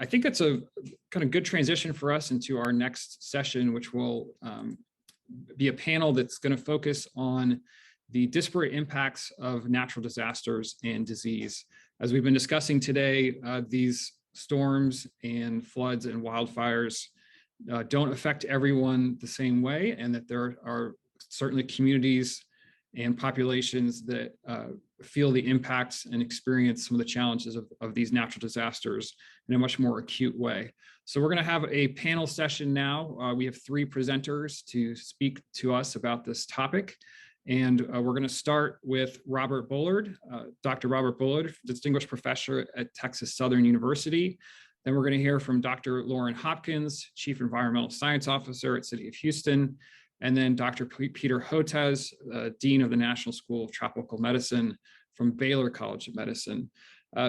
think that's a kind of good transition for us into our next session, which will be a panel that's going to focus on the disparate impacts of natural disasters and disease. As we've been discussing today, these storms and floods and wildfires don't affect everyone the same way, and that there are certainly communities and populations that feel the impacts and experience some of the challenges of these natural disasters in a much more acute way. So we're going to have a panel session now. We have 3 presenters to speak to us about this topic. And we're going to start with Robert Bullard, Dr. Robert Bullard, Distinguished Professor at Texas Southern University. Then we're going to hear from Dr. Lauren Hopkins, Chief Environmental Science Officer at City of Houston. And then Dr. Peter Hotez, Dean of the National School of Tropical Medicine from Baylor College of Medicine.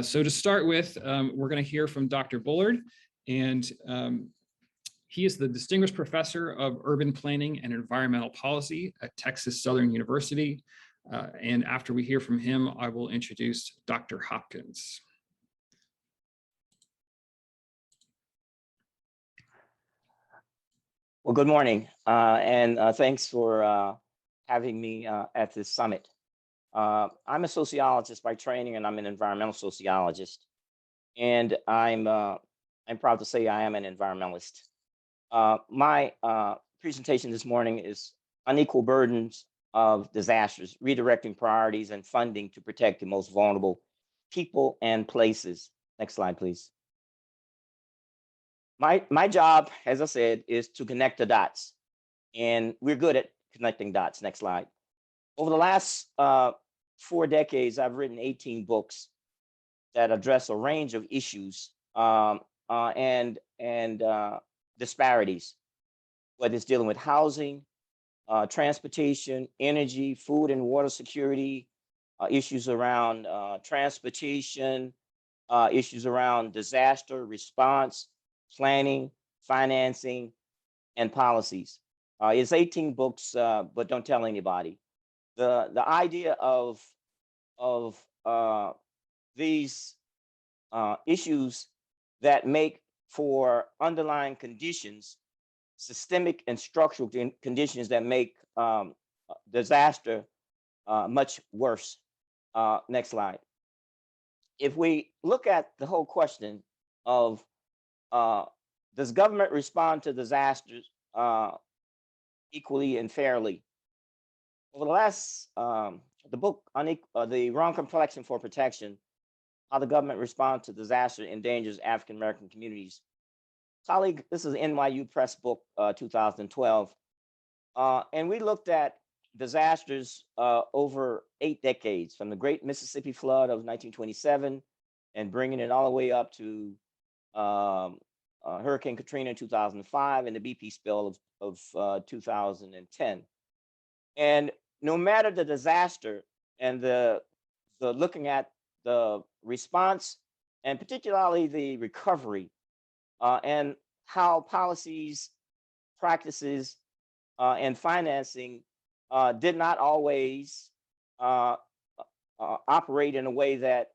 So to start with, we're going to hear from Dr. Bullard, and he is the Distinguished Professor of Urban Planning and Environmental Policy at Texas Southern University. And after we hear from him, I will introduce Dr. Hopkins. Well, good morning, and thanks for having me at this summit. I'm a sociologist by training, and I'm an environmental sociologist. And I'm proud to say I am an environmentalist. My presentation this morning is Unequal Burdens of Disasters, Redirecting Priorities and Funding to Protect the Most Vulnerable People and Places. Next slide, please. My job, as I said, is to connect the dots, and we're good at connecting dots. Next slide. Over the last 4 decades, I've written 18 books that address a range of issues and disparities, whether it's dealing with housing, transportation, energy, food and water security, issues around transportation, issues around disaster response, planning, financing, and policies. It's 18 books, but don't tell anybody. The idea of these issues that make for underlying conditions, systemic and structural conditions that make disaster much worse. Next slide. If we look at the whole question of does government respond to disasters equally and fairly? Over the last, the book, The Wrong Complexion for Protection, How the Government Responds to Disaster Endangers African American Communities. Colleague, this is NYU Press book, 2012. And we looked at disasters over 8 decades, from the Great Mississippi Flood of 1927 and bringing it all the way up to Hurricane Katrina in 2005 and the BP spill of 2010. And no matter the disaster and the looking at the response and particularly the recovery and how policies, practices, and financing did not always operate in a way that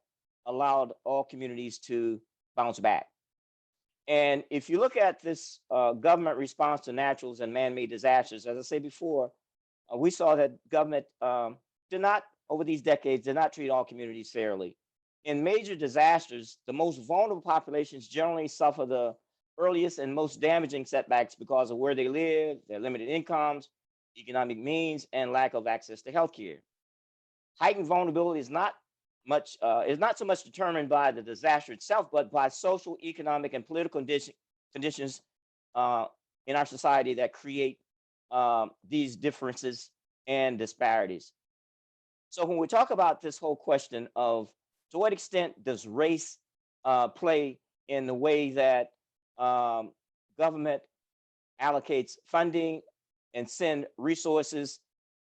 allowed all communities to bounce back. And if you look at this government response to naturals and man-made disasters, as I said before, we saw that government did not, over these decades, did not treat all communities fairly. In major disasters, the most vulnerable populations generally suffer the earliest and most damaging setbacks because of where they live, their limited incomes, economic means, and lack of access to healthcare. Heightened vulnerability is not so much determined by the disaster itself, but by social, economic, and political conditions in our society that create these differences and disparities. So when we talk about this whole question of to what extent does race play in the way that government allocates funding and send resources,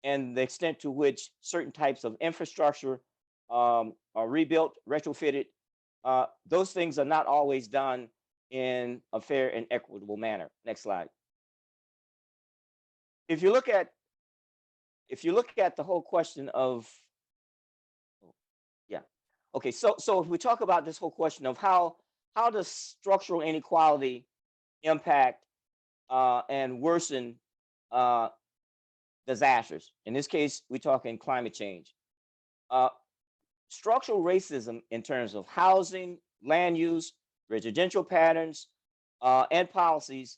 and the extent to which certain types of infrastructure are rebuilt, retrofitted, those things are not always done in a fair and equitable manner. Next slide. If you look at the whole question of, so if we talk about this whole question of how how does structural inequality impact and worsen disasters? In this case, we're talking climate change. Structural racism in terms of housing, land use, residential patterns, and policies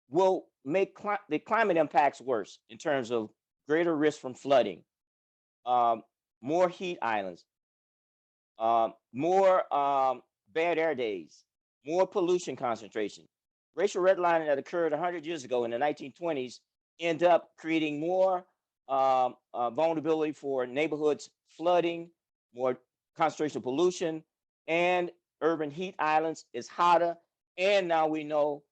will make the climate impacts worse in terms of greater risk from flooding, more heat islands, more bad air days, more pollution concentration. Racial redlining that occurred 100 years ago in the 1920s end up creating more vulnerability for neighborhoods flooding, more concentration of pollution, and urban heat islands is hotter. And now we know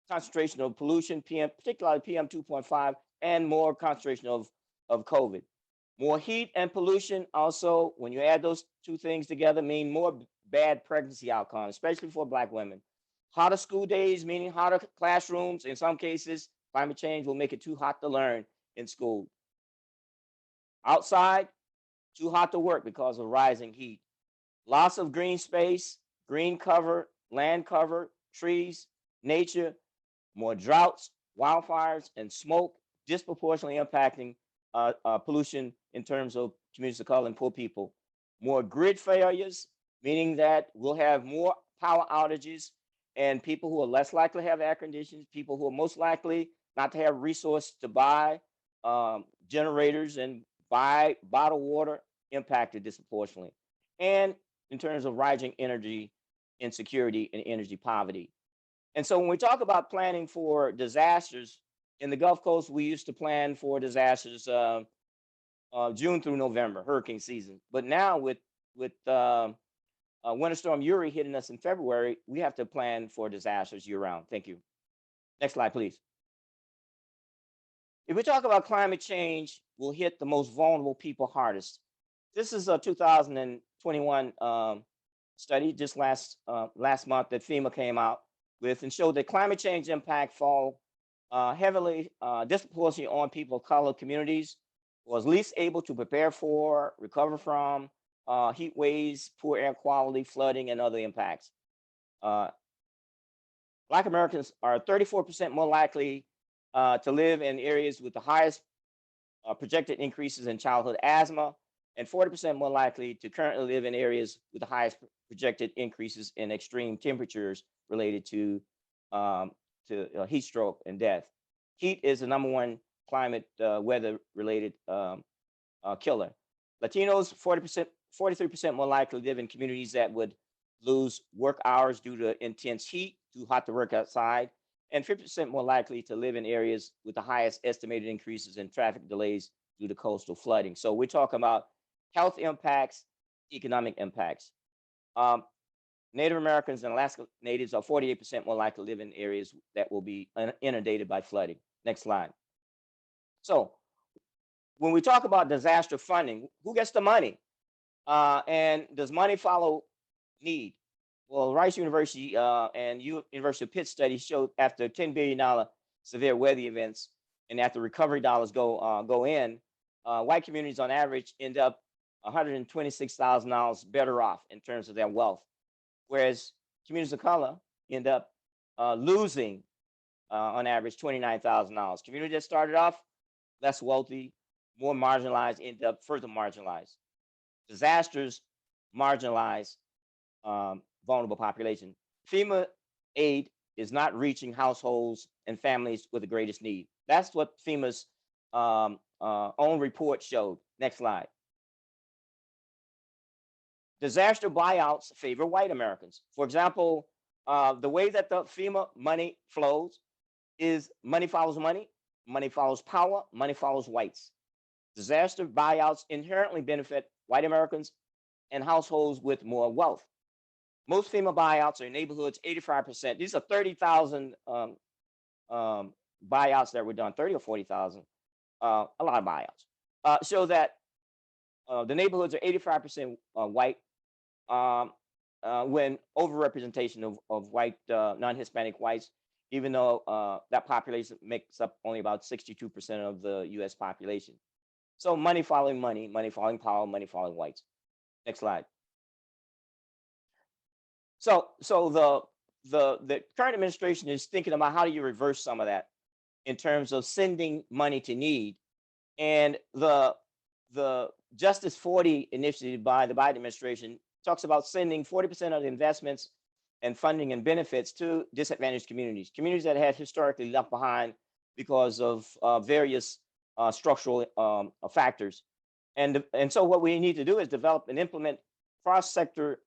concentration of pollution, particularly PM 2.5, and more concentration of COVID. More heat and pollution also, when you add those two things together, mean more bad pregnancy outcomes, especially for Black women. Hotter school days, meaning hotter classrooms. In some cases, climate change will make it too hot to learn in school. Outside, too hot to work because of rising heat. Loss of green space, green cover, land cover, trees, nature, more droughts, wildfires, and smoke, disproportionately impacting pollution in terms of communities of color and poor people. More grid failures, meaning that we'll have more power outages, and people who are less likely to have air conditions, people who are most likely not to have resources to buy generators and buy bottled water, impacted disproportionately. And in terms of rising energy insecurity and energy poverty. And so when we talk about planning for disasters, in the Gulf Coast, we used to plan for disasters June through November, hurricane season. But now with Winter Storm Uri hitting us in February, we have to plan for disasters year round. Thank you. Next slide, please. If we talk about climate change, will hit the most vulnerable people hardest. This is a 2021 study just last month that FEMA came out with and showed that climate change impact fall heavily, disproportionately on people of color communities, was least able to prepare for, recover from heat waves, poor air quality, flooding, and other impacts. Black Americans are 34% more likely to live in areas with the highest projected increases in childhood asthma, and 40% more likely to currently live in areas with the highest projected increases in extreme temperatures related to heat stroke and death. Heat is the #1 climate weather related killer. Latinos, 43% more likely to live in communities that would lose work hours due to intense heat, too hot to work outside, and 50% more likely to live in areas with the highest estimated increases in traffic delays due to coastal flooding. So we're talking about health impacts, economic impacts. Native Americans and Alaska Natives are 48% more likely to live in areas that will be inundated by flooding. Next slide. So when we talk about disaster funding, who gets the money? And does money follow need? Well, Rice University and University of Pitt studies showed after $10 billion severe weather events and after recovery dollars go in, white communities on average end up $126,000 better off in terms of their wealth, whereas communities of color end up losing on average $29,000. Communities that started off less wealthy, more marginalized, end up further marginalized. Disasters marginalize vulnerable population. FEMA aid is not reaching households and families with the greatest need. That's what FEMA's own report showed. Next slide. Disaster buyouts favor white Americans. For example, the way that the FEMA money flows is money follows money, money follows power, money follows whites. Disaster buyouts inherently benefit white Americans and households with more wealth. Most FEMA buyouts are in neighborhoods, 85%. These are 30,000 buyouts that were done, 30 or 40,000, a lot of buyouts. Show that the neighborhoods are 85% white, when overrepresentation of white, non-Hispanic whites, even though that population makes up only about 62% of the US population. So money following money, money following power, money following whites. Next slide. the current administration is thinking about how do you reverse some of that in terms of sending money to need. And the Justice 40 initiative by the Biden administration talks about sending 40% of the investments and funding and benefits to disadvantaged communities, communities that had historically left behind because of various structural factors. And so what we need to do is develop and implement cross-sector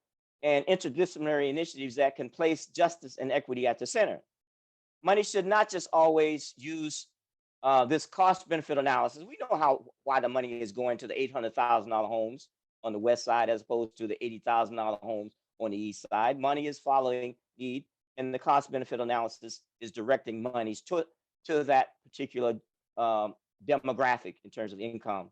and interdisciplinary initiatives that can place justice and equity at the center. Money should not just always use this cost-benefit analysis. We know why the money is going to the $800,000 homes on the west side as opposed to the $80,000 homes on the east side. Money is following need, and the cost-benefit analysis is directing monies to that particular demographic in terms of income.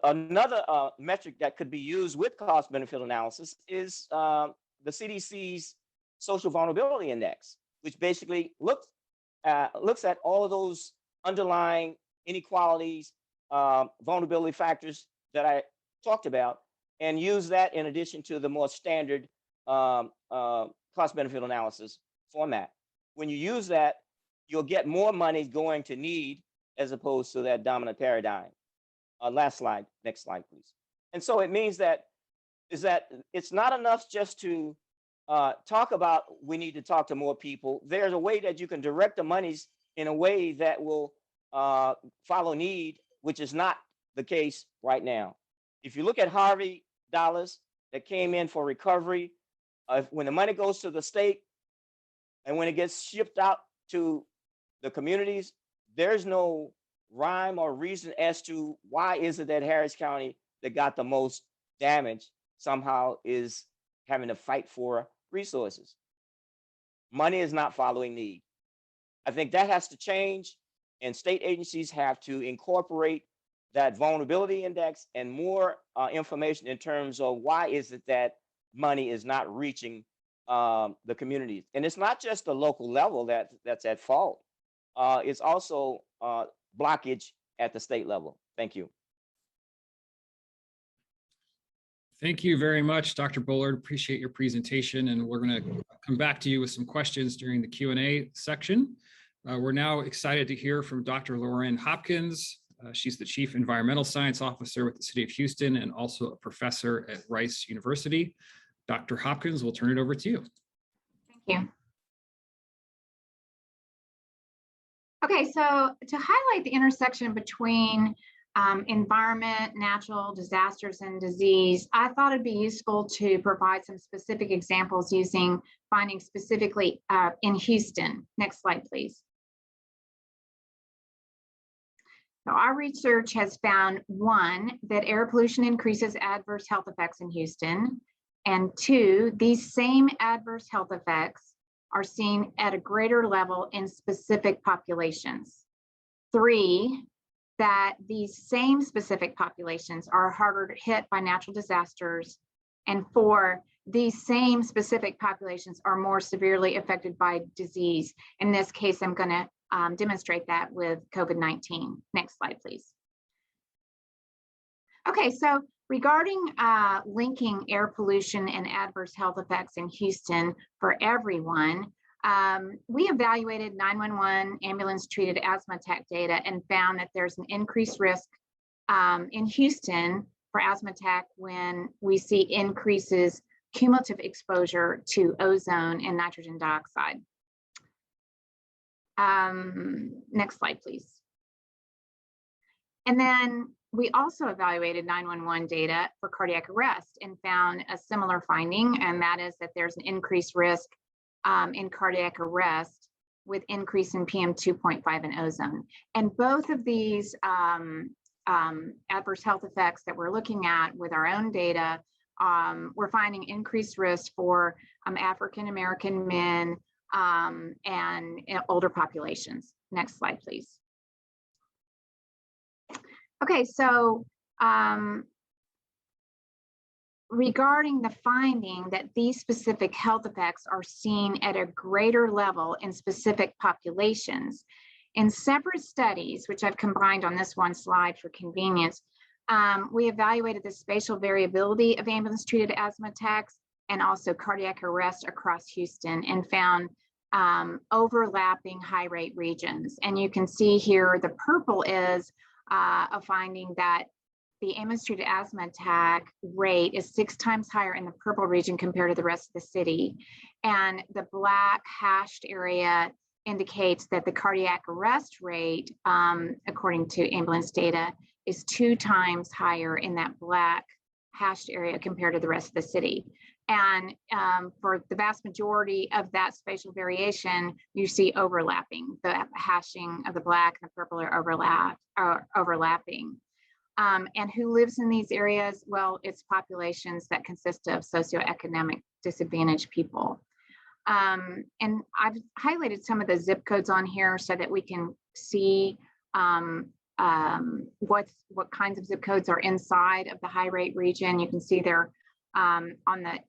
Another metric that could be used with cost-benefit analysis is the CDC's Social Vulnerability Index, which basically looks at all of those underlying inequalities, vulnerability factors that I talked about, and use that in addition to the more standard cost-benefit analysis format. When you use that, you'll get more money going to need as opposed to that dominant paradigm. Last slide, next slide, please. And so it means that it's not enough just to talk about we need to talk to more people. There's a way that you can direct the monies in a way that will follow need, which is not the case right now. If you look at Harvey dollars that came in for recovery, when the money goes to the state and when it gets shipped out to the communities, there's no rhyme or reason as to why is it that Harris County that got the most damage somehow is having to fight for resources. Money is not following need. I think that has to change, and state agencies have to incorporate that vulnerability index and more information in terms of why is it that money is not reaching the communities. And it's not just the local level that's at fault. It's also blockage at the state level. Thank you. Thank you very much, Dr. Bullard. Appreciate your presentation, and we're going to come back to you with some questions during the Q&A section. We're now excited to hear from Dr. Lauren Hopkins. She's the Chief Environmental Science Officer with the City of Houston and also a professor at Rice University. Dr. Hopkins, we'll turn it over to you. Thank you. Okay, so to highlight the intersection between environment, natural disasters, and disease, I thought it'd be useful to provide some specific examples using findings specifically in Houston. Next slide, please. So our research has found, 1, that air pollution increases adverse health effects in Houston, and 2, these same adverse health effects are seen at a greater level in specific populations. 3, that these same specific populations are harder hit by natural disasters. And 4, these same specific populations are more severely affected by disease. In this case, I'm going to demonstrate that with COVID-19. Next slide, please. Okay, so regarding linking air pollution and adverse health effects in Houston for everyone, we evaluated 911 ambulance treated asthma attack data and found that there's an increased risk in Houston for asthma attack when we see increases cumulative exposure to ozone and nitrogen dioxide. Next slide, please. And then we also evaluated 911 data for cardiac arrest and found a similar finding, and that is that there's an increased risk in cardiac arrest with increase in PM 2.5 and ozone. And both of these adverse health effects that we're looking at with our own data, we're finding increased risk for African-American men and older populations. Next slide, please. Okay, so regarding the finding that these specific health effects are seen at a greater level in specific populations, in separate studies, which I've combined on this one slide for convenience, we evaluated the spatial variability of ambulance-treated asthma attacks and also cardiac arrest across Houston, and found overlapping high rate regions. And you can see here, the purple is a finding that the ambulance-treated asthma attack rate is 6 times higher in the purple region compared to the rest of the city. And the black hashed area indicates that the cardiac arrest rate, according to ambulance data, is 2 times higher in that black hashed area compared to the rest of the city. And for the vast majority of that spatial variation, you see overlapping. The hashing of the black and the purple are overlapping. And who lives in these areas? Well, it's populations that consist of socioeconomic disadvantaged people. And I've highlighted some of the zip codes on here so that we can see what kinds of zip codes are inside of the high rate region. You can see there on the,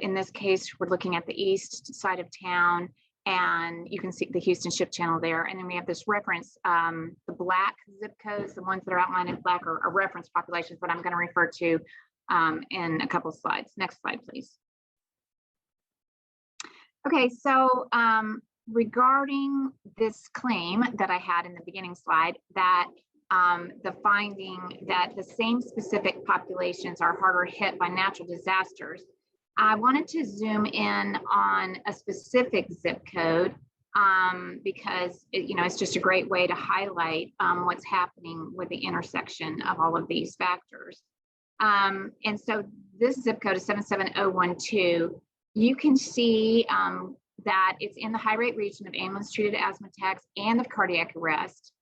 in this case, we're looking at the east side of town, and you can see the Houston Ship Channel there. And then we have this reference, the black zip codes, the ones that are outlined in black are reference populations, but I'm going to refer to in a couple of slides. Next slide, please. Okay, so regarding this claim that I had in the beginning slide, that the finding that the same specific populations are harder hit by natural disasters, I wanted to zoom in on a specific zip code because it's just a great way to highlight what's happening with the intersection of all of these factors. And so this zip code is 77012. You can see that it's in the high rate region of ambulance-treated asthma attacks and of cardiac arrest.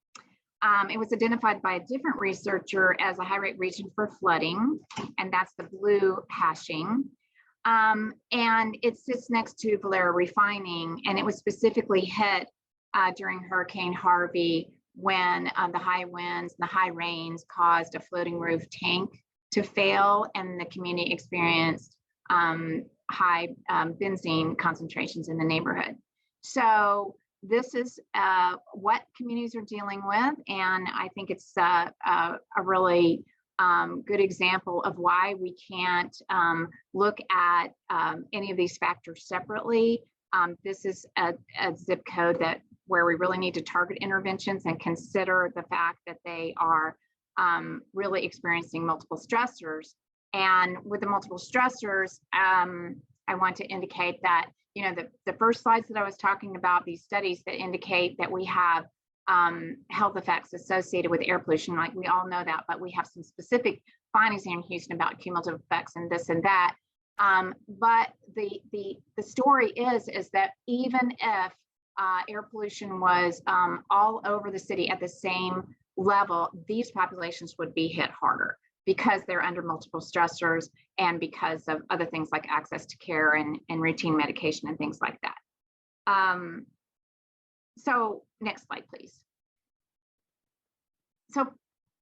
It was identified by a different researcher as a high rate region for flooding, and that's the blue hashing. And it sits next to Valero refining, and it was specifically hit during Hurricane Harvey when the high winds and the high rains caused a floating roof tank to fail, and the community experienced high benzene concentrations in the neighborhood. So this is what communities are dealing with, and I think it's a really good example of why we can't look at any of these factors separately. This is a zip code where we really need to target interventions and consider the fact that they are really experiencing multiple stressors. And with the multiple stressors, I want to indicate that, the first slides that I was talking about, these studies that indicate that we have health effects associated with air pollution, like we all know that, but we have some specific findings here in Houston about cumulative effects and this and that. But the story is that even if air pollution was all over the city at the same level, these populations would be hit harder because they're under multiple stressors and because of other things like access to care and routine medication and things like that. So next slide, please. So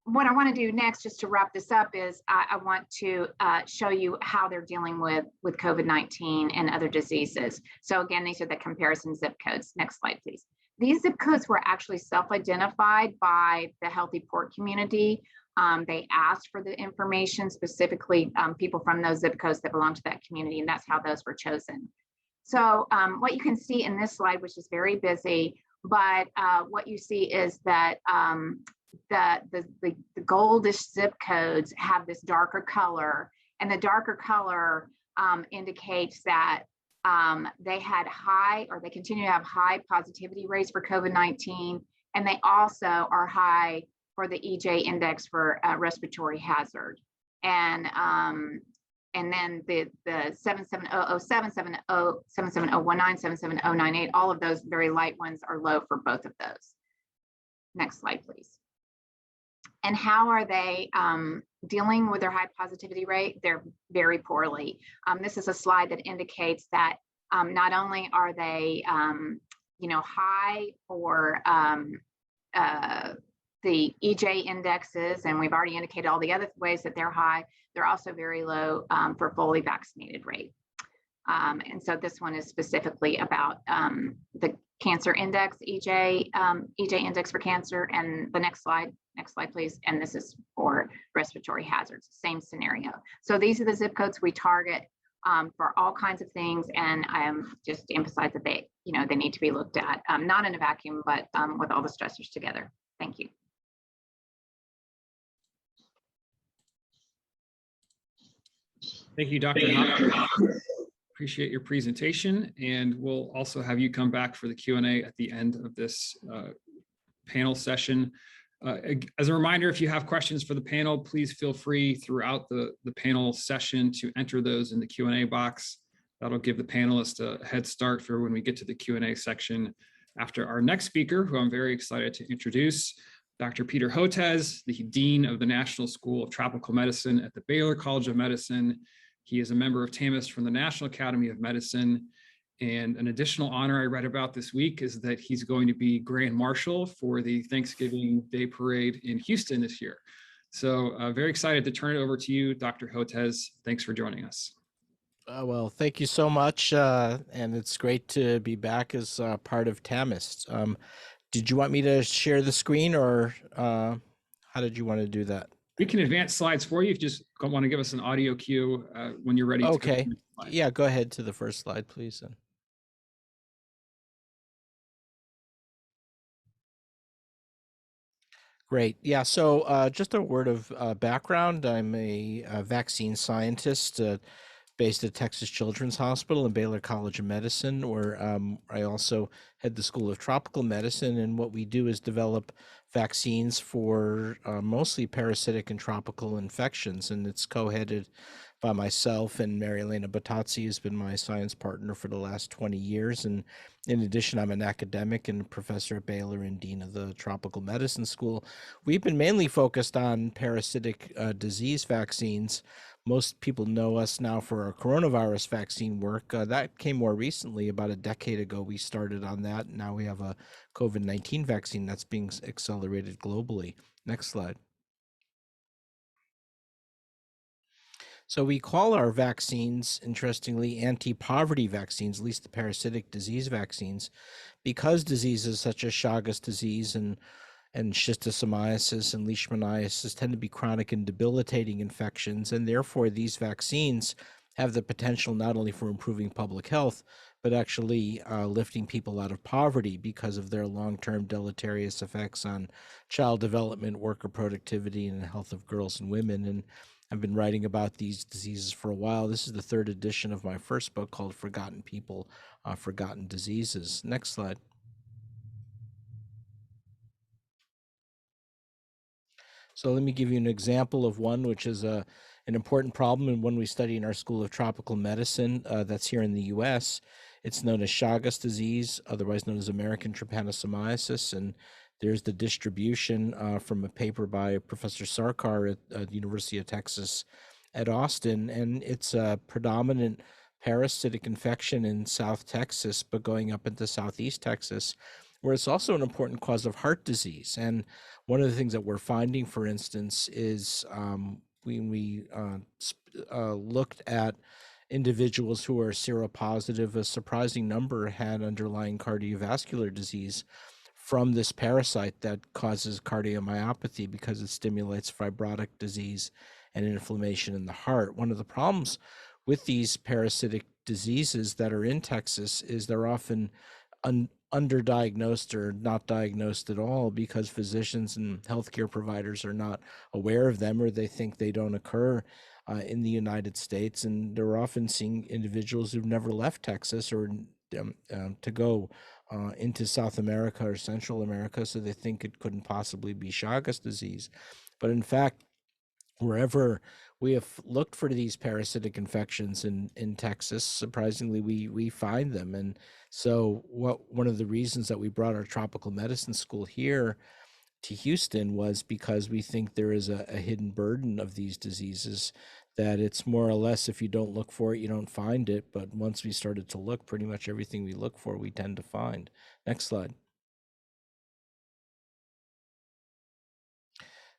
what I want to do next, just to wrap this up, is I want to show you how they're dealing with COVID-19 and other diseases. So again, these are the comparison zip codes. Next slide, please. These zip codes were actually self-identified by the Healthy Port community. They asked for the information, specifically people from those zip codes that belong to that community, and that's how those were chosen. So what you can see in this slide, which is very busy, but what you see is that the goldish zip codes have this darker color, and the darker color indicates that they had high, or they continue to have high positivity rates for COVID-19, and they also are high for the EJ index for respiratory hazard. And then the 77007, 77019, 77098, all of those very light ones are low for both of those. Next slide, please. And how are they dealing with their high positivity rate? They're very poorly. This is a slide that indicates that not only are they, high for the EJ indexes, and we've already indicated all the other ways that they're high, they're also very low for fully vaccinated rate. And so this one is specifically about the cancer index, EJ index for cancer, and the next slide, please. And this is for respiratory hazards, same scenario. So these are the zip codes we target for all kinds of things. And just to emphasize that they need to be looked at, not in a vacuum, but with all the stressors together. Thank you. Thank you, Dr. Hopkins. Appreciate your presentation, and we'll also have you come back for the Q&A at the end of this panel session. As a reminder, if you have questions for the panel, please feel free throughout the panel session to enter those in the Q&A box. That'll give the panelists a head start for when we get to the Q&A section after our next speaker, who I'm very excited to introduce, Dr. Peter Hotez, the Dean of the National School of Tropical Medicine at the Baylor College of Medicine. He is a member of TAMEST from the National Academy of Medicine. And an additional honor I read about this week is that he's going to be Grand Marshal for the Thanksgiving Day Parade in Houston this year. So very excited to turn it over to you, Dr. Hotez. Thanks for joining us. Well, thank you so much. And it's great to be back as part of TAMEST. Did you want me to share the screen, or how did you want to do that? We can advance slides for you if you just want to give us an audio cue when you're ready. Okay. Yeah, go ahead to the first slide, please. Great. Yeah, so just a word of background. I'm a vaccine scientist based at Texas Children's Hospital and Baylor College of Medicine, where I also head the School of Tropical Medicine. And what we do is develop vaccines for mostly parasitic and tropical infections. And it's co-headed by myself, and Mary Elena Batazzi has been my science partner for the last 20 years. And in addition, I'm an academic and professor at Baylor and dean of the Tropical Medicine School. We've been mainly focused on parasitic disease vaccines. Most people know us now for our coronavirus vaccine work. That came more recently. About a decade ago, we started on that. Now we have a COVID-19 vaccine that's being accelerated globally. Next slide. So we call our vaccines, interestingly, anti-poverty vaccines, at least the parasitic disease vaccines, because diseases such as Chagas disease and schistosomiasis and leishmaniasis tend to be chronic and debilitating infections, and therefore these vaccines have the potential not only for improving public health, but actually lifting people out of poverty because of their long-term deleterious effects on child development, worker productivity, and the health of girls and women. And I've been writing about these diseases for a while. This is the third edition of my first book called Forgotten People, Forgotten Diseases. Next slide. So let me give you an example of one which is an important problem and one we study in our School of Tropical Medicine that's here in the US. It's known as Chagas disease, otherwise known as American trypanosomiasis. And there's the distribution from a paper by Professor Sarkar at the University of Texas at Austin. And it's a predominant parasitic infection in South Texas, but going up into Southeast Texas, where it's also an important cause of heart disease. And one of the things that we're finding, for instance, is when we looked at individuals who are seropositive, a surprising number had underlying cardiovascular disease from this parasite that causes cardiomyopathy because it stimulates fibrotic disease and inflammation in the heart. One of the problems with these parasitic diseases that are in Texas is they're often underdiagnosed or not diagnosed at all because physicians and healthcare providers are not aware of them, or they think they don't occur in the United States. And they're often seeing individuals who've never left Texas or to go into South America or Central America, so they think it couldn't possibly be Chagas disease. But in fact, wherever we have looked for these parasitic infections in Texas, surprisingly, we find them. And so one of the reasons that we brought our tropical medicine school here to Houston was because we think there is a hidden burden of these diseases, that it's more or less, if you don't look for it, you don't find it. But once we started to look, pretty much everything we look for, we tend to find. Next slide.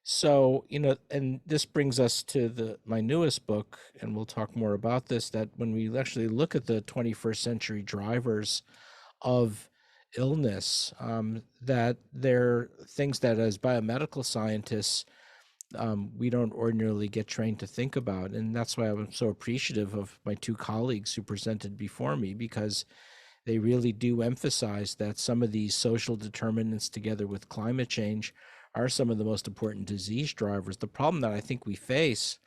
So, and this brings us to my newest book, and we'll talk more about this, that when we actually look at the 21st century drivers of illness, that they're things that as biomedical scientists, we don't ordinarily get trained to think about. And that's why I'm so appreciative of my two colleagues who presented before me, because they really do emphasize that some of these social determinants together with climate change are some of the most important disease drivers. The problem that I think we face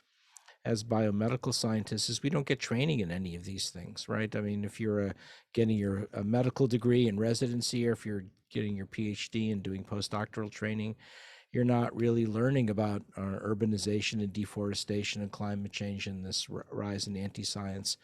as biomedical scientists is we don't get training in any of these things, right? I mean, if you're getting your medical degree in residency, or if you're getting your PhD and doing postdoctoral training, you're not really learning about urbanization and deforestation and climate change and this rise in anti-science.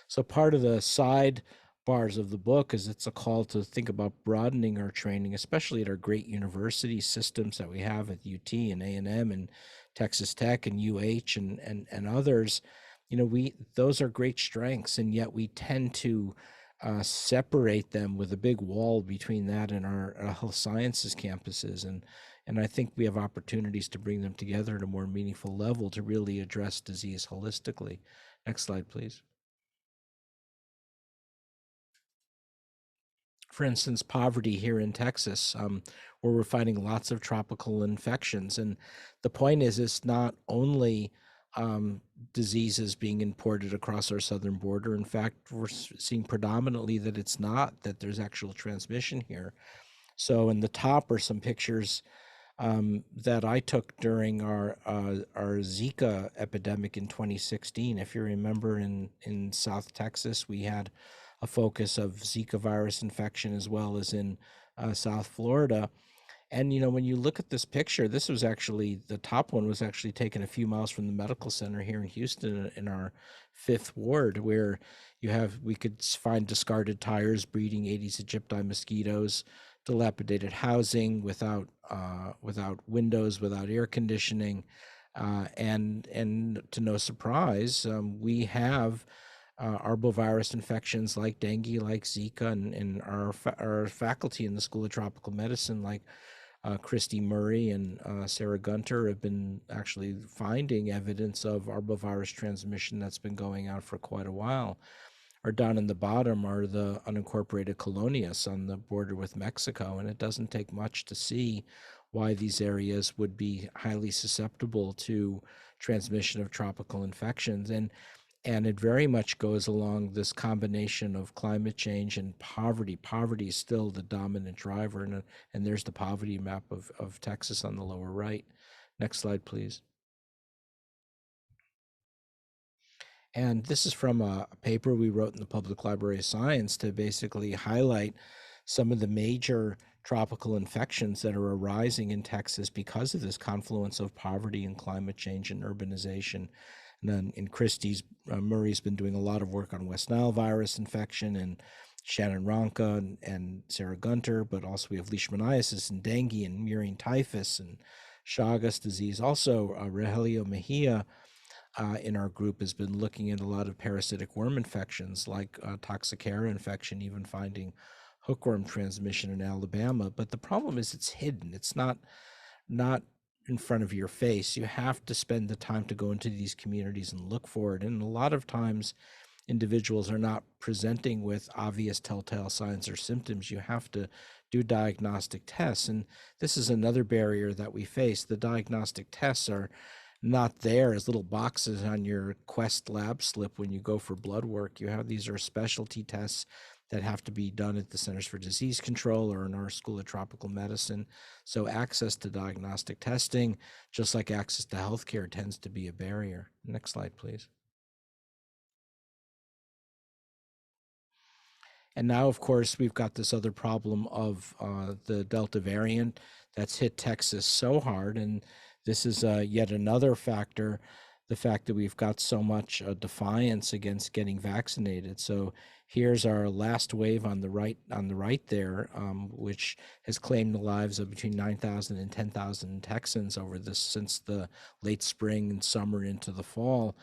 So part of the side bars of the book is it's a call to think about broadening our training, especially at our great university systems that we have at UT and A&M and Texas Tech and UH and others. You know, those are great strengths, and yet we tend to separate them with a big wall between that and our health sciences campuses. And I think we have opportunities to bring them together at a more meaningful level to really address disease holistically. Next slide, please. For instance, poverty here in Texas, where we're finding lots of tropical infections. And the point is, it's not only diseases being imported across our southern border. In fact, we're seeing predominantly that it's not, that there's actual transmission here. So in the top are some pictures that I took during our Zika epidemic in 2016. If you remember, in South Texas, we had a focus of Zika virus infection, as well as in South Florida. And, you know, when you look at this picture, this was actually, the top one was actually taken a few miles from the medical center here in Houston in our 5th ward, where we could find discarded tires breeding Aedes aegypti mosquitoes, dilapidated housing without windows, without air conditioning, and to no surprise, we have arbovirus infections like dengue, like Zika, and our faculty in the School of Tropical Medicine, like Christy Murray and Sarah Gunter, have been actually finding evidence of arbovirus transmission that's been going out for quite a while. Or down in the bottom are the unincorporated colonias on the border with Mexico, and it doesn't take much to see why these areas would be highly susceptible to transmission of tropical infections. And it very much goes along this combination of climate change and poverty. Poverty is still the dominant driver, and there's the poverty map of Texas on the lower right. Next slide, please. And this is from a paper we wrote in the Public Library of Science to basically highlight some of the major tropical infections that are arising in Texas because of this confluence of poverty and climate change and urbanization. And then in Christie's, Murray's been doing a lot of work on West Nile virus infection, and Shannon Ronca and Sarah Gunter, but also we have leishmaniasis and dengue and murine typhus and Chagas disease. Also, Rogelio Mejia in our group has been looking at a lot of parasitic worm infections like Toxocara infection, even finding hookworm transmission in Alabama. But the problem is it's hidden. It's not in front of your face. You have to spend the time to go into these communities and look for it. And a lot of times individuals are not presenting with obvious telltale signs or symptoms. You have to do diagnostic tests. And this is another barrier that we face. The diagnostic tests are not there as little boxes on your Quest lab slip when you go for blood work. These are specialty tests that have to be done at the Centers for Disease Control or in our School of Tropical Medicine. So access to diagnostic testing, just like access to healthcare, tends to be a barrier. Next slide, please. And now, of course, we've got this other problem of the Delta variant that's hit Texas so hard. And this is yet another factor, the fact that we've got so much defiance against getting vaccinated. So here's our last wave on the right there, which has claimed the lives of between 9,000 and 10,000 Texans since the late spring and summer into the fall,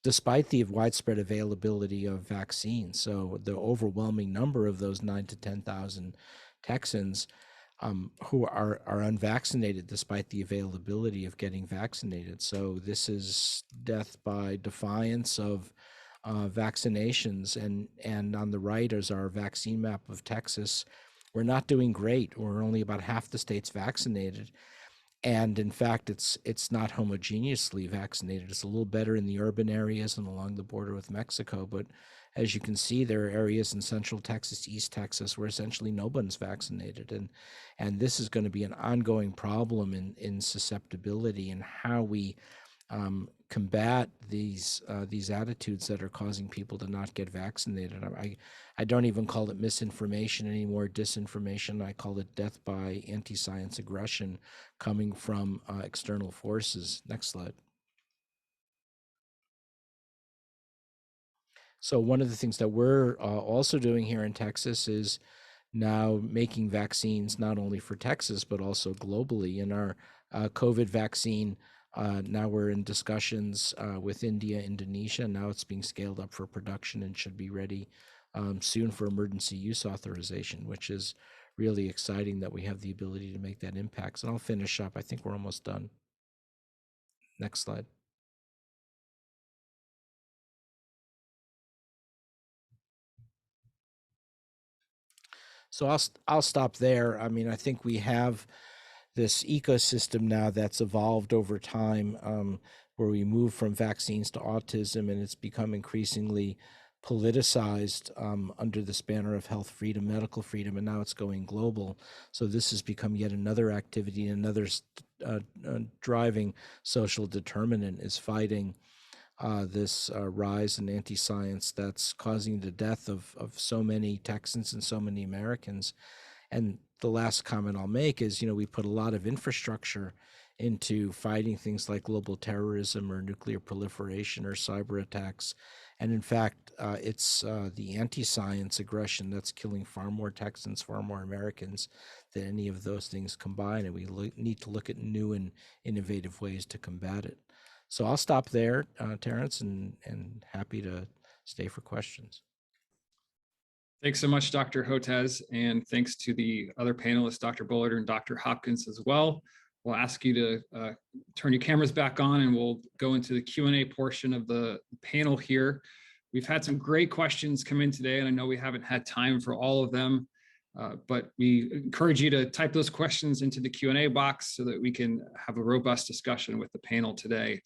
despite the widespread availability of vaccines. So the overwhelming number of those 9,000 to 10,000 Texans who are unvaccinated despite the availability of getting vaccinated. So this is death by defiance of vaccinations. And on the right is our vaccine map of Texas. We're not doing great. We're only about half the states vaccinated. And in fact, it's not homogeneously vaccinated. It's a little better in the urban areas and along the border with Mexico. But as you can see, there are areas in Central Texas, East Texas, where essentially no one's vaccinated. And this is going to be an ongoing problem in susceptibility and how we combat these attitudes that are causing people to not get vaccinated. I don't even call it misinformation anymore, disinformation. I call it death by anti-science aggression coming from external forces. Next slide. So one of the things that we're also doing here in Texas is now making vaccines not only for Texas, but also globally. In our COVID vaccine, now we're in discussions with India, Indonesia. Now it's being scaled up for production and should be ready soon for emergency use authorization, which is really exciting that we have the ability to make that impact. So I'll finish up. I think we're almost done. Next slide. So I'll stop there. I mean, I think we have this ecosystem now that's evolved over time, where we move from vaccines to autism, and it's become increasingly politicized under this banner of health freedom, medical freedom, and now it's going global. So this has become yet another activity, another driving social determinant is fighting this rise in anti-science that's causing the death of so many Texans and so many Americans. And the last comment I'll make is, we put a lot of infrastructure into fighting things like global terrorism or nuclear proliferation or cyber attacks. And in fact, it's the anti-science aggression that's killing far more Texans, far more Americans than any of those things combined. And we need to look at new and innovative ways to combat it. So I'll stop there, Terrence, and happy to stay for questions. Thanks so much, Dr. Hotez, and thanks to the other panelists, Dr. Bullard and Dr. Hopkins as well. We'll ask you to turn your cameras back on and we'll go into the Q&A portion of the panel here. We've had some great questions come in today, and I know we haven't had time for all of them, but we encourage you to type those questions into the Q&A box so that we can have a robust discussion with the panel today.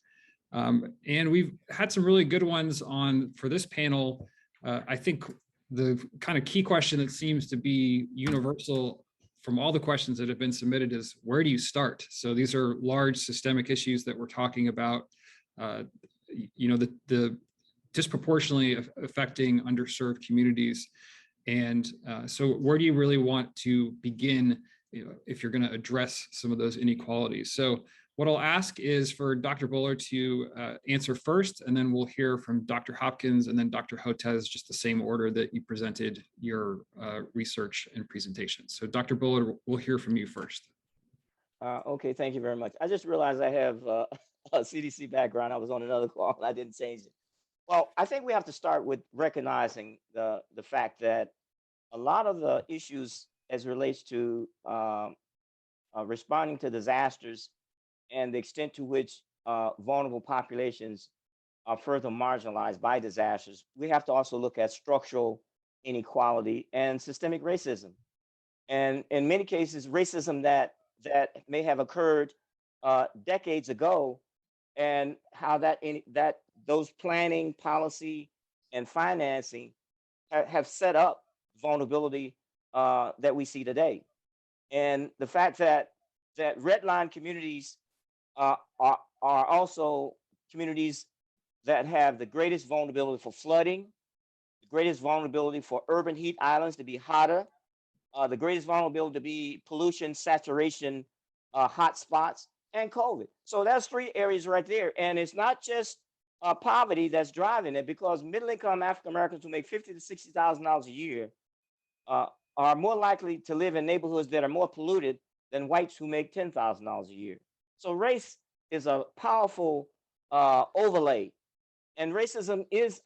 And we've had some really good ones on for this panel. I think the kind of key question that seems to be universal from all the questions that have been submitted is, where do you start? So these are large systemic issues that we're talking about, the disproportionately affecting underserved communities. And so where do you really want to begin if you're going to address some of those inequalities? So what I'll ask is for Dr. Bullard to answer first, and then we'll hear from Dr. Hopkins and then Dr. Hotez, just the same order that you presented your research and presentation. So Dr. Bullard, we'll hear from you first. Okay, thank you very much. I just realized I have a CDC background. I was on another call and I didn't change it. Well, I think we have to start with recognizing the fact that a lot of the issues as it relates to responding to disasters and the extent to which vulnerable populations are further marginalized by disasters, we have to also look at structural inequality and systemic racism. And in many cases, racism that may have occurred decades ago, and how those planning, policy, and financing have set up vulnerability that we see today. And the fact that redline communities are also communities that have the greatest vulnerability for flooding, the greatest vulnerability for urban heat islands to be hotter, the greatest vulnerability to be pollution, saturation, hot spots, and COVID. So that's three areas right there. And it's not just poverty that's driving it, because middle-income African Americans who make $50,000 to $60,000 a year are more likely to live in neighborhoods that are more polluted than whites who make $10,000 a year. So race is a powerful overlay, and racism is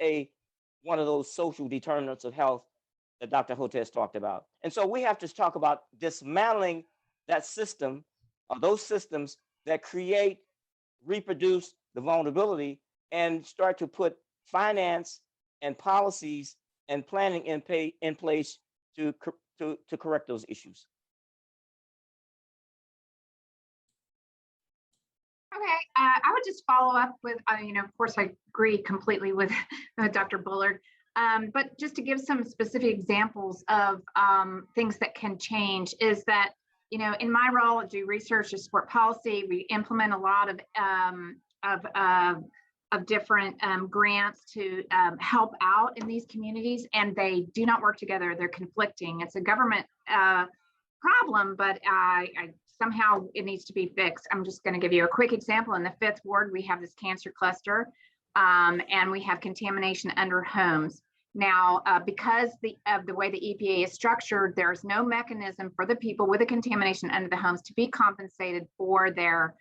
one of those social determinants of health that Dr. Hotez talked about. And so we have to talk about dismantling that system, or those systems that create, reproduce the vulnerability, and start to put finance and policies and planning in place to correct those issues. Okay, I would just follow up with, of course, I agree completely with Dr. Bullard, but just to give some specific examples of things that can change is that, in my role, I do research to support policy. We implement a lot of different grants to help out in these communities, and they do not work together. They're conflicting. It's a government problem, but somehow it needs to be fixed. I'm just going to give you a quick example. In the 5th Ward, we have this cancer cluster, and we have contamination under homes. Now, because of the way the EPA is structured, there's no mechanism for the people with the contamination under the homes to be compensated for their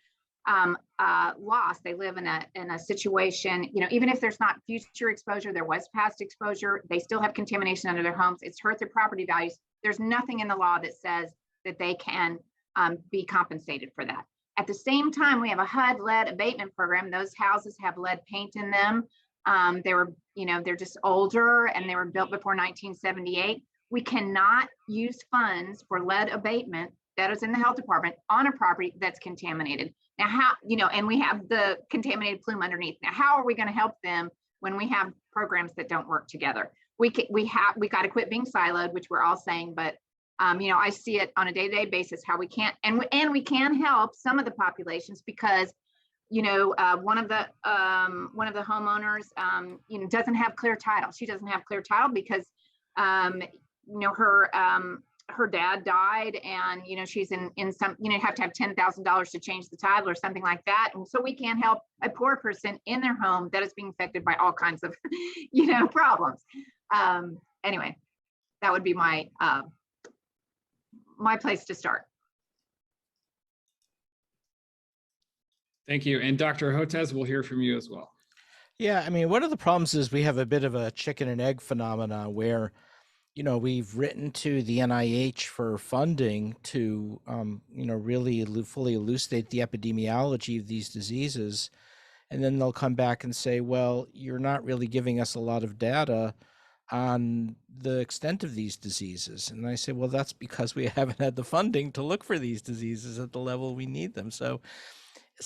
loss. They live in a situation, even if there's not future exposure, there was past exposure, they still have contamination under their homes. It's hurt their property values. There's nothing in the law that says that they can be compensated for that. At the same time, we have a HUD lead abatement program. Those houses have lead paint in them. They're just older and they were built before 1978. We cannot use funds for lead abatement that is in the health department on a property that's contaminated. Now, and we have the contaminated plume underneath. Now, how are we going to help them when we have programs that don't work together? We got to quit being siloed, which we're all saying, but I see it on a day-to-day basis how we can't, and we can help some of the populations because, one of the homeowners, doesn't have clear title. She doesn't have clear title because, her dad died, and she's in some, have to have $10,000 to change the title or something like that, and so we can't help a poor person in their home that is being affected by all kinds of, problems. Anyway, that would be my place to start. Thank you. And Dr. Hotez, we'll hear from you as well. Yeah, I mean, one of the problems is we have a bit of a chicken and egg phenomena where, we've written to the NIH for funding to, really fully elucidate the epidemiology of these diseases. And then they'll come back and say, well, you're not really giving us a lot of data on the extent of these diseases. And I say, well, that's because we haven't had the funding to look for these diseases at the level we need them. So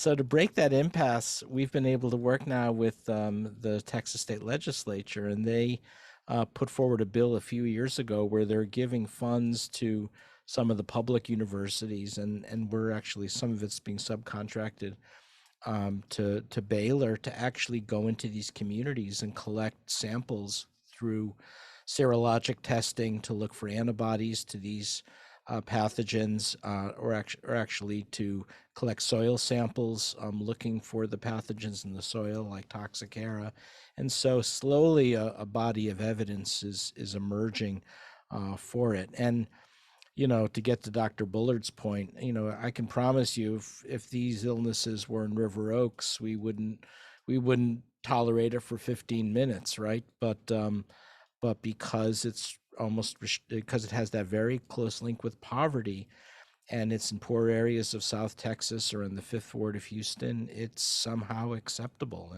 to break that impasse, we've been able to work now with the Texas State Legislature, and they put forward a bill a few years ago where they're giving funds to some of the public universities, and we're actually, some of it's being subcontracted to Baylor to actually go into these communities and collect samples through serologic testing to look for antibodies to these pathogens, or actually to collect soil samples, looking for the pathogens in the soil like Toxicara. And so slowly a body of evidence is emerging for it. And, to get to Dr. Bullard's point, I can promise you if these illnesses were in River Oaks, we wouldn't tolerate it for 15 minutes, right? But because because it has that very close link with poverty, and it's in poor areas of South Texas or in the 5th Ward of Houston, it's somehow acceptable.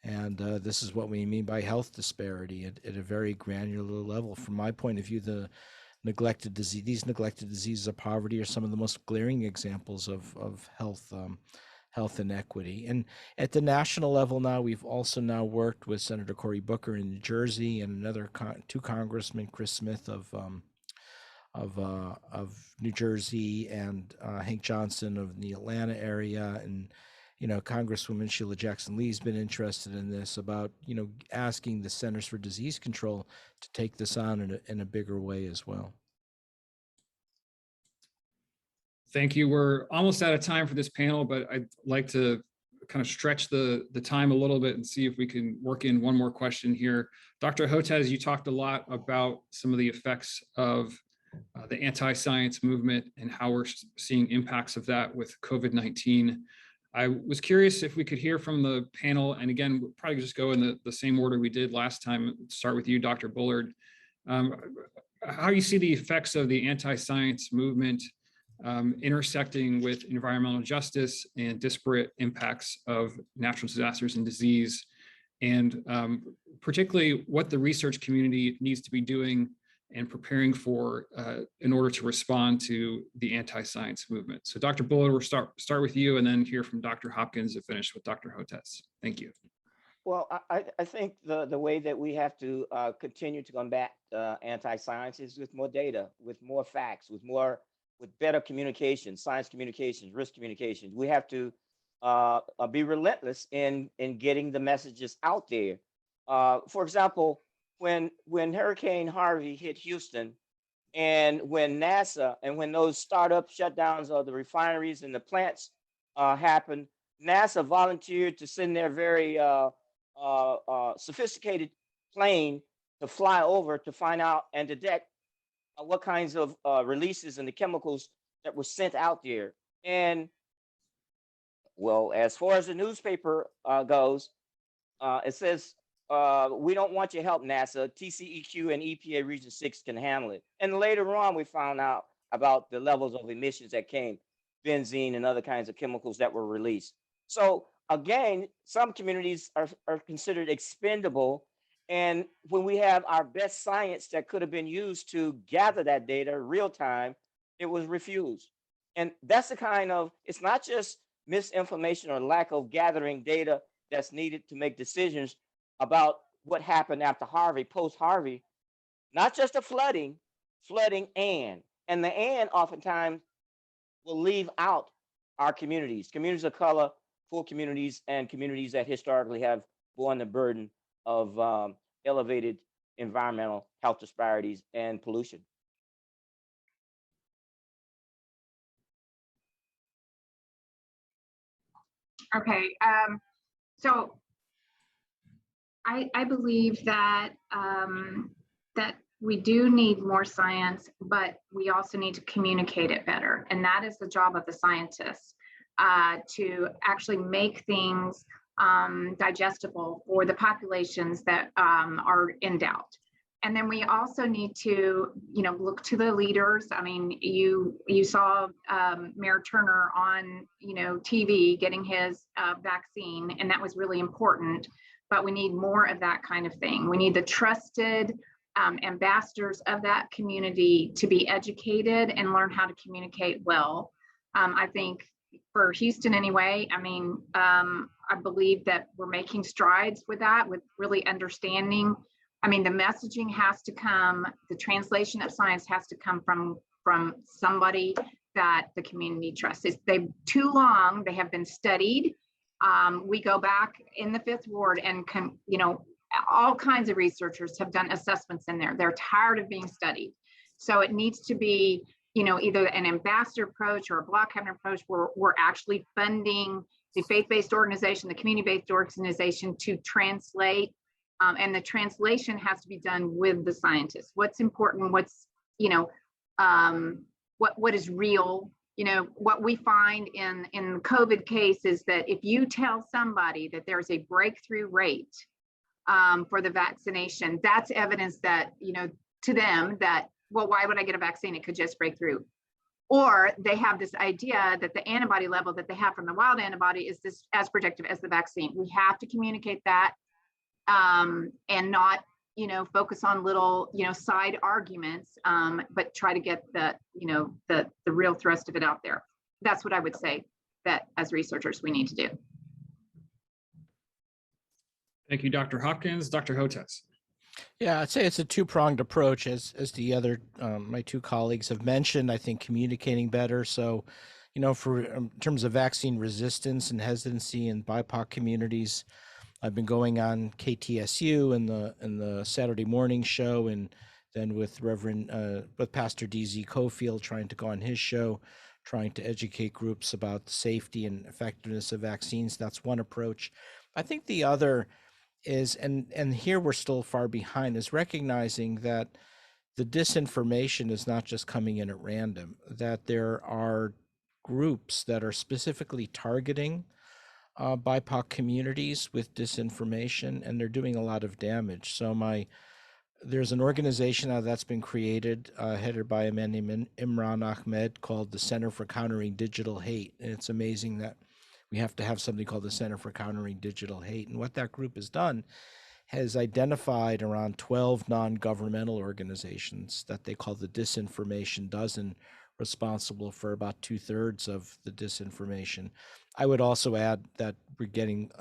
And this is what we mean by health disparity at a very granular level. From my point of view, these neglected diseases of poverty are some of the most glaring examples of health inequity. And at the national level now, we've also now worked with Senator Cory Booker in New Jersey and another two congressmen, Chris Smith of New Jersey and Hank Johnson of the Atlanta area, and Congresswoman Sheila Jackson Lee's been interested in this, about asking the Centers for Disease Control to take this on in a bigger way as well. Thank you. We're almost out of time for this panel, but I'd like to kind of stretch the time a little bit and see if we can work in one more question here. Dr. Hotez, you talked a lot about some of the effects of the anti-science movement and how we're seeing impacts of that with COVID-19. I was curious if we could hear from the panel, and again, we'll probably just go in the same order we did last time. Start with you, Dr. Bullard. How you see the effects of the anti-science movement intersecting with environmental justice and disparate impacts of natural disasters and disease, and particularly what the research community needs to be doing and preparing for in order to respond to the anti-science movement. So Dr. Bullard, we'll start with you and then hear from Dr. Hopkins and finish with Dr. Hotez. Thank you. Well, I think the way that we have to continue to combat anti-science is with more data, with more facts, with better communication, science communications, risk communications. We have to be relentless in getting the messages out there. For example, when Hurricane Harvey hit Houston, and when NASA and when those startup shutdowns of the refineries and the plants happened, NASA volunteered to send their very sophisticated plane to fly over to find out and detect what kinds of releases and the chemicals that were sent out there. And well, as far as the newspaper goes, it says, we don't want your help, NASA. TCEQ and EPA Region 6 can handle it. And later on, we found out about the levels of emissions that came, benzene and other kinds of chemicals that were released. So again, some communities are considered expendable. And when we have our best science that could have been used to gather that data real time, it was refused. And that's the kind of, it's not just misinformation or lack of gathering data that's needed to make decisions about what happened after Harvey, post Harvey, not just the flooding and the and oftentimes will leave out our communities of color, poor communities, and communities that historically have borne the burden of elevated environmental health disparities and pollution. Okay, so I believe that that we do need more science, but we also need to communicate it better. And that is the job of the scientists, to actually make things digestible for the populations that are in doubt. And then we also need to, look to the leaders. I mean, you saw Mayor Turner on, TV getting his vaccine, and that was really important. But we need more of that kind of thing. We need the trusted ambassadors of that community to be educated and learn how to communicate well. I think for Houston anyway, I mean, I believe that we're making strides with that, with really understanding. I mean, the messaging has to come, the translation of science has to come from somebody that the community trusts. They've too long, they have been studied. We go back in the Fifth Ward and all kinds of researchers have done assessments in there. They're tired of being studied. So it needs to be, either an ambassador approach or a block cabinet approach where we're actually funding the faith-based organization, the community-based organization to translate. And the translation has to be done with the scientists. What's important, what's, what is real. What we find in the COVID case is that if you tell somebody that there's a breakthrough rate for the vaccination, that's evidence that, to them that, well, why would I get a vaccine? It could just break through. Or they have this idea that the antibody level that they have from the wild antibody is this as protective as the vaccine. We have to communicate that and not, focus on little, side arguments, but try to get the real thrust of it out there. That's what I would say that as researchers we need to do. Thank you, Dr. Hopkins. Dr. Hotez. Yeah, I'd say it's a two-pronged approach, as the other my two colleagues have mentioned. I think communicating better. So, for in terms of vaccine resistance and hesitancy in BIPOC communities, I've been going on KTSU and the Saturday morning show, and then with Pastor DZ Cofield, trying to go on his show, trying to educate groups about the safety and effectiveness of vaccines. That's one approach. I think the other is, and here we're still far behind, is recognizing that the disinformation is not just coming in at random, that there are groups that are specifically targeting BIPOC communities with disinformation, and they're doing a lot of damage. So there's an organization now that's been created, headed by a man named Imran Ahmed, called the Center for Countering Digital Hate. And it's amazing that we have to have something called the Center for Countering Digital Hate. And what that group has done has identified around 12 non-governmental organizations that they call the Disinformation Dozen, responsible for about 2/3 of the disinformation. I would also add that we're getting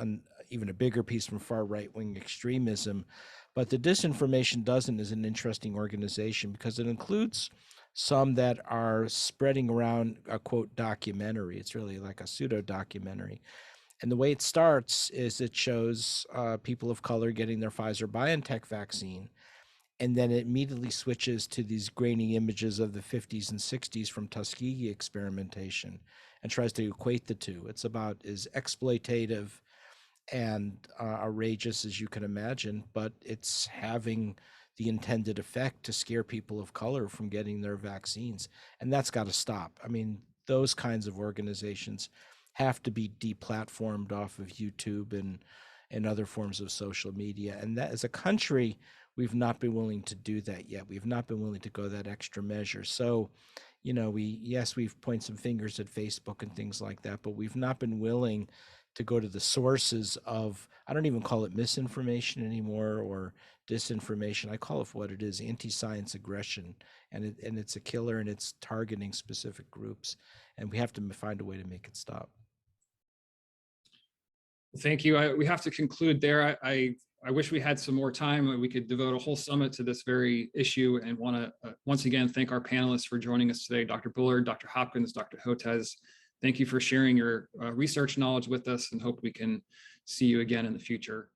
even a bigger piece from far right-wing extremism, but the Disinformation Dozen is an interesting organization because it includes some that are spreading around a quote documentary. It's really like a pseudo documentary. And the way it starts is it shows people of color getting their Pfizer-BioNTech vaccine, and then it immediately switches to these grainy images of the 50s and 60s from Tuskegee experimentation and tries to equate the two. It's about as exploitative and outrageous as you can imagine, but it's having the intended effect to scare people of color from getting their vaccines. And that's got to stop. I mean, those kinds of organizations have to be deplatformed off of YouTube and other forms of social media. And that, as a country, we've not been willing to do that yet. We've not been willing to go that extra measure. So, you know, we've pointed some fingers at Facebook and things like that, but we've not been willing to go to the sources of, I don't even call it misinformation anymore or disinformation. I call it for what it is, anti-science aggression. And it's a killer, and it's targeting specific groups. And we have to find a way to make it stop. Thank you. We have to conclude there. I wish we had some more time. We could devote a whole summit to this very issue, and want to once again thank our panelists for joining us today, Dr. Bullard, Dr. Hopkins, Dr. Hotez. Thank you for sharing your research knowledge with us, and hope we can see you again in the future.